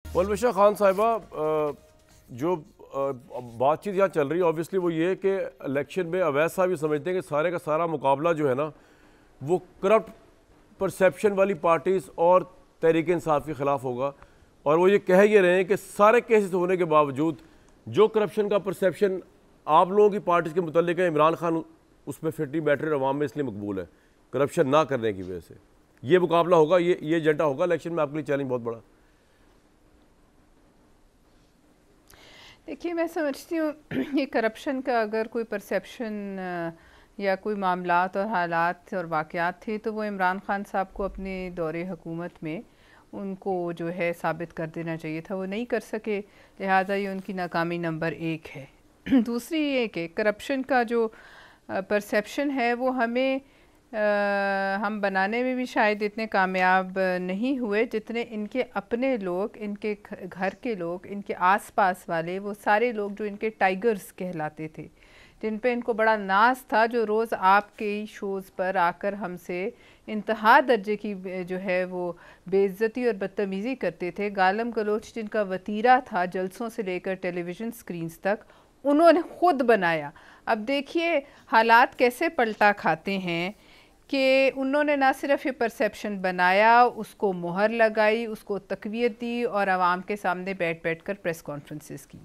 पलविशा खान साहिबा, जो बातचीत यहाँ चल रही है ऑब्वियसली वो ये है कि इलेक्शन में अवैध साहब ये समझते हैं कि सारे का सारा मुकाबला जो है ना वो करप्ट परसेप्शन वाली पार्टीज़ और तहरीक इंसाफ के ख़िलाफ़ होगा। और वो ये कह ये रहे हैं कि सारे केसेस होने के बावजूद जो करप्शन का परसेप्शन आप लोगों की पार्टीज़ के मुतल्लिक है, इमरान खान उसमें फिट नहीं बैठ रहे, अवाम में इसलिए मकबूल है करप्शन ना करने की वजह से। ये मुकाबला होगा, ये एजेंडा होगा इलेक्शन में, आपके लिए चैलेंज बहुत बड़ा। देखिए, मैं समझती हूँ ये करप्शन का अगर कोई परसेप्शन या कोई मामलात और हालात और वाक़यात थे तो वो इमरान खान साहब को अपने दौरे हुकूमत में उनको जो है साबित कर देना चाहिए था, वो नहीं कर सके, लिहाजा ये उनकी नाकामी नंबर 1 है। दूसरी ये कि करप्शन का जो परसेप्शन है वो हमें हम बनाने में भी शायद इतने कामयाब नहीं हुए जितने इनके अपने लोग, इनके घर के लोग, इनके आसपास वाले, वो सारे लोग जो इनके टाइगर्स कहलाते थे, जिन पे इनको बड़ा नाज था, जो रोज़ आपके शोज़ पर आकर हमसे इंतहा दर्जे की जो है वो बेइज्जती और बदतमीज़ी करते थे, गालम गलोच जिनका वतीरा था जलसों से लेकर टेलीविज़न स्क्रीन्स तक, उन्होंने ख़ुद बनाया। अब देखिए हालात कैसे पलटा खाते हैं कि उन्होंने ना सिर्फ ये परसेप्शन बनाया, उसको मोहर लगाई, उसको तक़वियत दी और आवाम के सामने बैठ बैठ कर प्रेस कॉन्फ्रेंसेस की।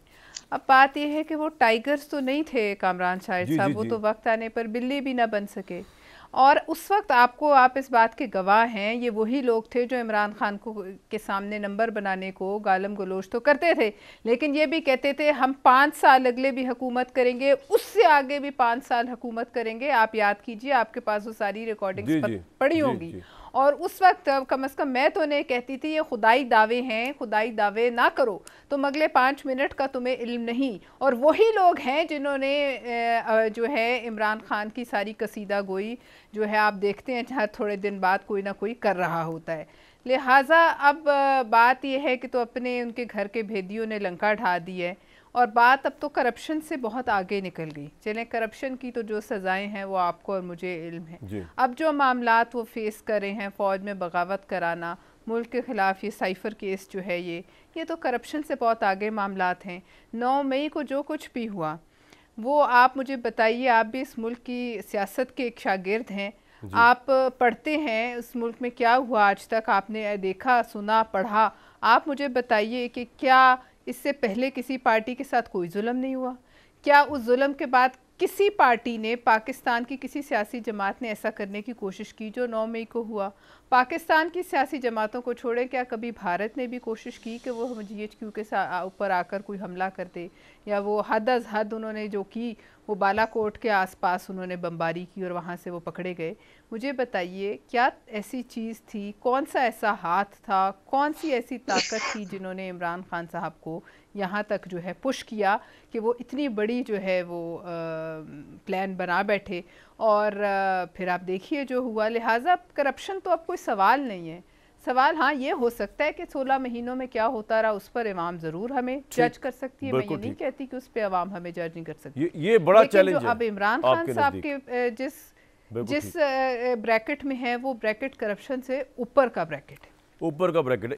अब बात यह है कि वो टाइगर्स तो नहीं थे कामरान शाहिद साहब, वो तो वक्त आने पर बिल्ली भी ना बन सके। और उस वक्त आप इस बात के गवाह हैं, ये वही लोग थे जो इमरान खान को के सामने नंबर बनाने को गालम गलोच तो करते थे, लेकिन ये भी कहते थे हम 5 साल अगले भी हुकूमत करेंगे, उससे आगे भी 5 साल हुकूमत करेंगे। आप याद कीजिए, आपके पास वो सारी रिकॉर्डिंग्स पड़ी होंगी। और उस वक्त कम से कम मैं तो नहीं कहती थी ये खुदाई दावे हैं, खुदाई दावे ना करो, तुम अगले 5 मिनट का तुम्हें इल्म नहीं। और वही लोग हैं जिन्होंने जो है इमरान खान की सारी कसीदा गोई जो है आप देखते हैं हर थोड़े दिन बाद कोई ना कोई कर रहा होता है। लिहाजा अब बात यह है कि तो अपने उनके घर के भेदियों ने लंका ढा दी है और बात अब तो करप्शन से बहुत आगे निकल गई। चलें, करप्शन की तो जो सज़ाएं हैं वो आपको और मुझे इल्म है। अब जो मामलात वो फेस कर रहे हैं, फ़ौज में बगावत कराना, मुल्क के ख़िलाफ़ ये साइफ़र केस जो है ये तो करप्शन से बहुत आगे मामलात हैं। 9 मई को जो कुछ भी हुआ वो आप मुझे बताइए, आप भी इस मुल्क की सियासत के एक शागिर्द हैं, आप पढ़ते हैं उस मुल्क में क्या हुआ आज तक, आपने देखा, सुना, पढ़ा। आप मुझे बताइए कि क्या इससे पहले किसी पार्टी के साथ कोई जुल्म नहीं हुआ? क्या उस जुल्म के बाद किसी पार्टी ने, पाकिस्तान की किसी सियासी जमात ने ऐसा करने की कोशिश की जो 9 मई को हुआ? पाकिस्तान की सियासी जमातों को छोड़े, क्या कभी भारत ने भी कोशिश की कि वो GHQ के ऊपर आकर कोई हमला कर दे? या वो हद अज़ हद उन्होंने जो की वो बालाकोट के आसपास उन्होंने बमबारी की और वहाँ से वो पकड़े गए। मुझे बताइए क्या ऐसी चीज़ थी, कौन सा ऐसा हाथ था, कौन सी ऐसी ताकत थी जिन्होंने इमरान खान साहब को यहाँ तक जो है पुश किया कि वो इतनी बड़ी जो है वो प्लान बना बैठे और फिर आप देखिए जो हुआ। लिहाजा करप्शन तो अब कोई सवाल नहीं है। सवाल हाँ ये हो सकता है कि 16 महीनों में क्या होता रहा उस पर अवाम ज़रूर हमें जज कर सकती है। मैं ये नहीं कहती कि उस पर अवाम हमें जज नहीं कर सकती। ये बड़ा चैलेंज है। अब इमरान खान साहब के जिस ब्रैकेट में है वो ब्रैकेट करप्शन से ऊपर का ब्रैकेट है। ऊपर का ब्रैकेट है।